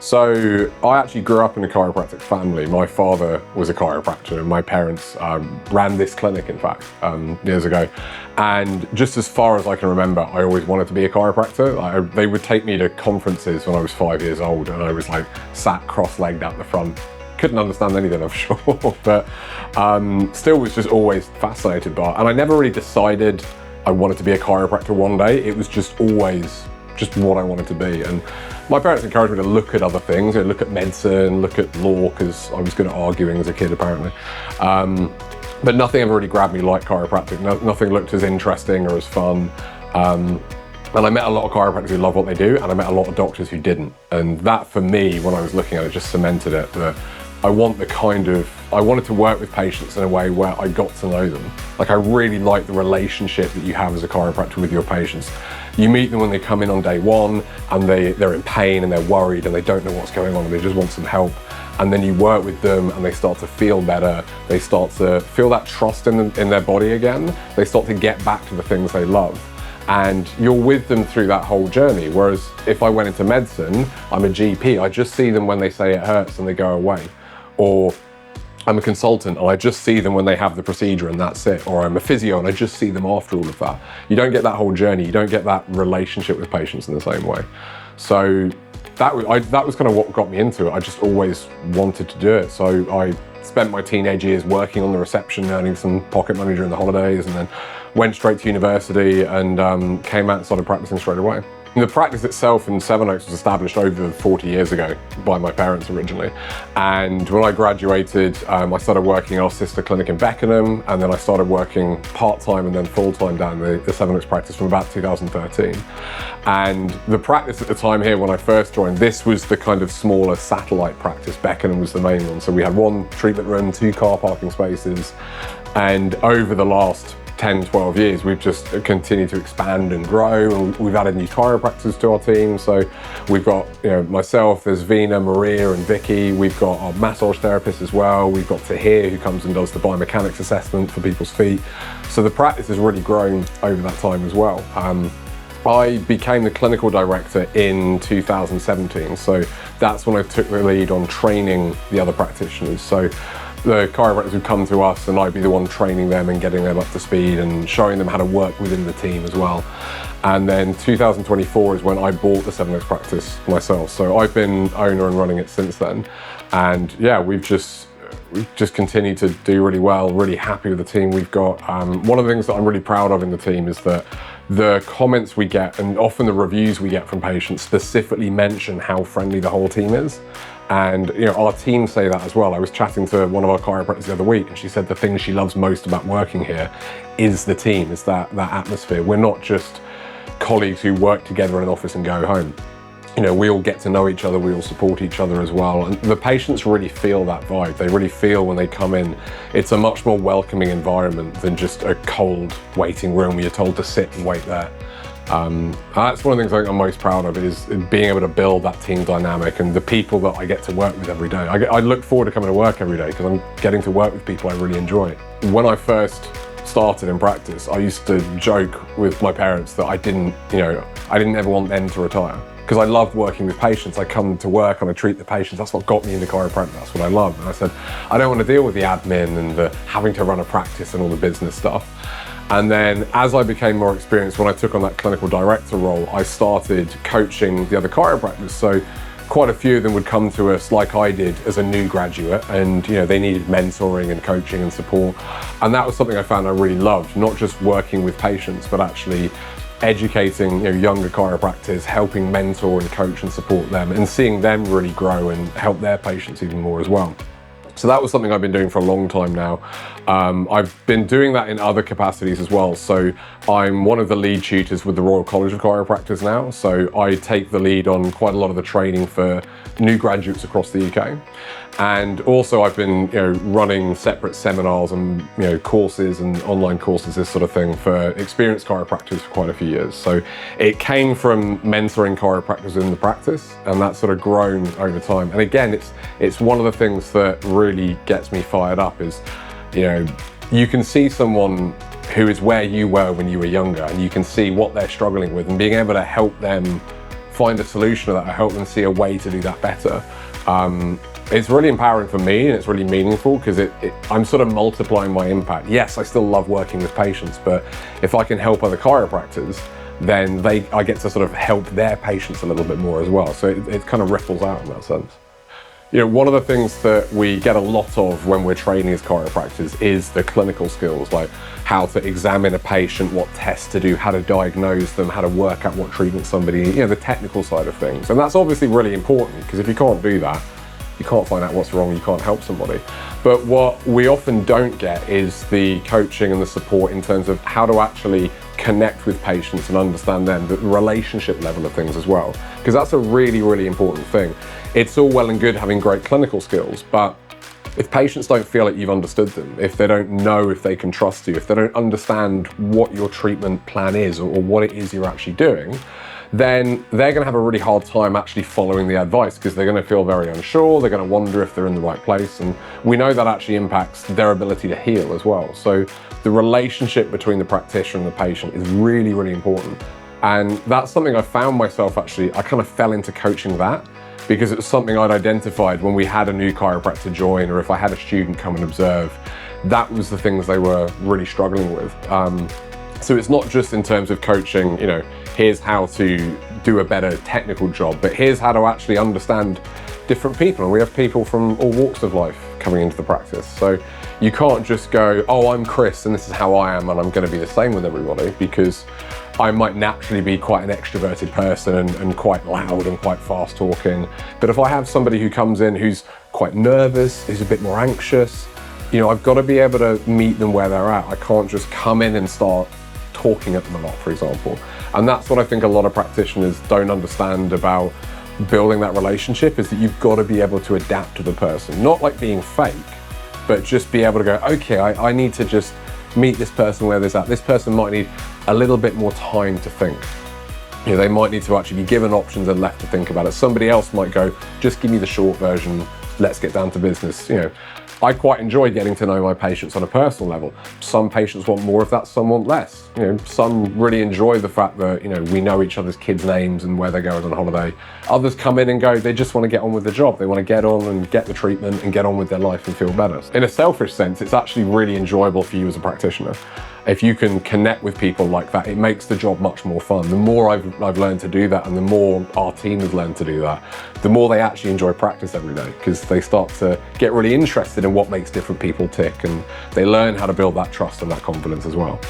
So I actually grew up in a chiropractic family. My father was a chiropractor and my parents ran this clinic, in fact, years ago. And just as far as I can remember, I always wanted to be a chiropractor. They would take me to conferences when I was 5 years old and I was like sat cross-legged out the front. Couldn't understand anything, I'm sure, but still was just always fascinated by it. And I never really decided I wanted to be a chiropractor one day. It was just always just what I wanted to be. And my parents encouraged me to look at other things, look at medicine, look at law, because I was good at arguing as a kid, apparently. But nothing ever really grabbed me like chiropractic. Nothing looked as interesting or as fun. And I met a lot of chiropractors who love what they do, and I met a lot of doctors who didn't. And that, for me, when I was looking at it, just cemented it, that I wanted to work with patients in a way where I got to know them. Like, I really like the relationship that you have as a chiropractor with your patients. You meet them when they come in on day one and they're in pain and they're worried and they don't know what's going on and they just want some help. And then you work with them and they start to feel better. They start to feel that trust in their body again. They start to get back to the things they love. And you're with them through that whole journey. Whereas if I went into medicine, I'm a GP, I just see them when they say it hurts and they go away. Or I'm a consultant and I just see them when they have the procedure and that's it. Or I'm a physio and I just see them after all of that. You don't get that whole journey. You don't get that relationship with patients in the same way. So that was kind of what got me into it. I just always wanted to do it. So I spent my teenage years working on the reception, earning some pocket money during the holidays, and then went straight to university and came out and started practicing straight away. And the practice itself in Sevenoaks was established over 40 years ago by my parents originally. And when I graduated, I started working at our sister clinic in Beckenham, and then I started working part-time and then full-time down the Sevenoaks practice from about 2013. And the practice at the time here, when I first joined, this was the kind of smaller satellite practice. Beckenham was the main one. So we had one treatment room, 2 car parking spaces. And over the last 10, 12 years, we've just continued to expand and grow, and we've added new chiropractors to our team. So we've got, myself, there's Vina, Maria and Vicky. We've got our massage therapist as well. We've got Tahir, who comes and does the biomechanics assessment for people's feet. So the practice has really grown over that time as well. I became the clinical director in 2017. So that's when I took the lead on training the other practitioners. So the chiropractors would come to us and I'd be the one training them and getting them up to speed and showing them how to work within the team as well. And then 2024 is when I bought the Sevenoaks practice myself. So I've been owner and running it since then. And yeah, we've just continued to do really well, really happy with the team we've got. One of the things that I'm really proud of in the team is that the comments we get and often the reviews we get from patients specifically mention how friendly the whole team is. And our team say that as well. I was chatting to one of our chiropractors the other week and she said the thing she loves most about working here is the team, is that atmosphere. We're not just colleagues who work together in an office and go home. We all get to know each other, we all support each other as well. And the patients really feel that vibe. They really feel when they come in, it's a much more welcoming environment than just a cold waiting room where you're told to sit and wait there. That's one of the things I think I'm most proud of, is being able to build that team dynamic and the people that I get to work with every day. I look forward to coming to work every day because I'm getting to work with people I really enjoy. When I first started in practice, I used to joke with my parents that I didn't ever want them to retire. Because I loved working with patients. I come to work and I treat the patients. That's what got me into chiropractic. That's what I love. And I said, I don't want to deal with the admin and the having to run a practice and all the business stuff. And then as I became more experienced, when I took on that clinical director role, I started coaching the other chiropractors. So quite a few of them would come to us like I did as a new graduate, and they needed mentoring and coaching and support. And that was something I found I really loved, not just working with patients, but actually educating younger chiropractors, helping mentor and coach and support them, and seeing them really grow and help their patients even more as well. So that was something I've been doing for a long time now. I've been doing that in other capacities as well. So I'm one of the lead tutors with the Royal College of Chiropractors now. So I take the lead on quite a lot of the training for new graduates across the UK. And also I've been running separate seminars and courses and online courses, this sort of thing, for experienced chiropractors for quite a few years. So it came from mentoring chiropractors in the practice, and that's sort of grown over time. And again, it's one of the things that really gets me fired up is, you can see someone who is where you were when you were younger, and you can see what they're struggling with, and being able to help them find a solution to that, or help them see a way to do that better. It's really empowering for me, and it's really meaningful because I'm sort of multiplying my impact. Yes, I still love working with patients, but if I can help other chiropractors, then I get to sort of help their patients a little bit more as well. So it kind of ripples out in that sense. You know, one of the things that we get a lot of when we're training as chiropractors is the clinical skills, like how to examine a patient, what tests to do, how to diagnose them, how to work out what treatment somebody, you know, the technical side of things. And that's obviously really important, because if you can't do that, you can't find out what's wrong, you can't help somebody. But what we often don't get is the coaching and the support in terms of how to actually connect with patients and understand them, the relationship level of things as well. Because that's a really, really important thing. It's all well and good having great clinical skills, but if patients don't feel like you've understood them, if they don't know if they can trust you, if they don't understand what your treatment plan is or what it is you're actually doing, then they're going to have a really hard time actually following the advice, because they're going to feel very unsure, they're going to wonder if they're in the right place, and we know that actually impacts their ability to heal as well. So the relationship between the practitioner and the patient is really, really important. And that's something I found myself actually, I kind of fell into coaching that, because it was something I'd identified when we had a new chiropractor join, or if I had a student come and observe, that was the things they were really struggling with. So it's not just in terms of coaching, you know, here's how to do a better technical job, but here's how to actually understand different people. And we have people from all walks of life coming into the practice. So you can't just go, oh, I'm Chris and this is how I am and I'm going to be the same with everybody, because I might naturally be quite an extroverted person and quite loud and quite fast talking. But if I have somebody who comes in who's quite nervous, who's a bit more anxious, you know, I've got to be able to meet them where they're at. I can't just come in and start talking at them a lot, for example. And that's what I think a lot of practitioners don't understand about building that relationship, is that you've got to be able to adapt to the person. Not like being fake, but just be able to go, okay, I need to just meet this person where they're at. This person might need a little bit more time to think. You know, they might need to actually be given options and left to think about it. Somebody else might go, just give me the short version, let's get down to business. You know, I quite enjoy getting to know my patients on a personal level. Some patients want more of that, some want less. You know, some really enjoy the fact that, you know, we know each other's kids' names and where they're going on holiday. Others come in and go, they just want to get on with the job. They want to get on and get the treatment and get on with their life and feel better. In a selfish sense, it's actually really enjoyable for you as a practitioner. If you can connect with people like that, it makes the job much more fun. The more I've learned to do that, and the more our team has learned to do that, the more they actually enjoy practice every day, because they start to get really interested in what makes different people tick, and they learn how to build that trust and that confidence as well.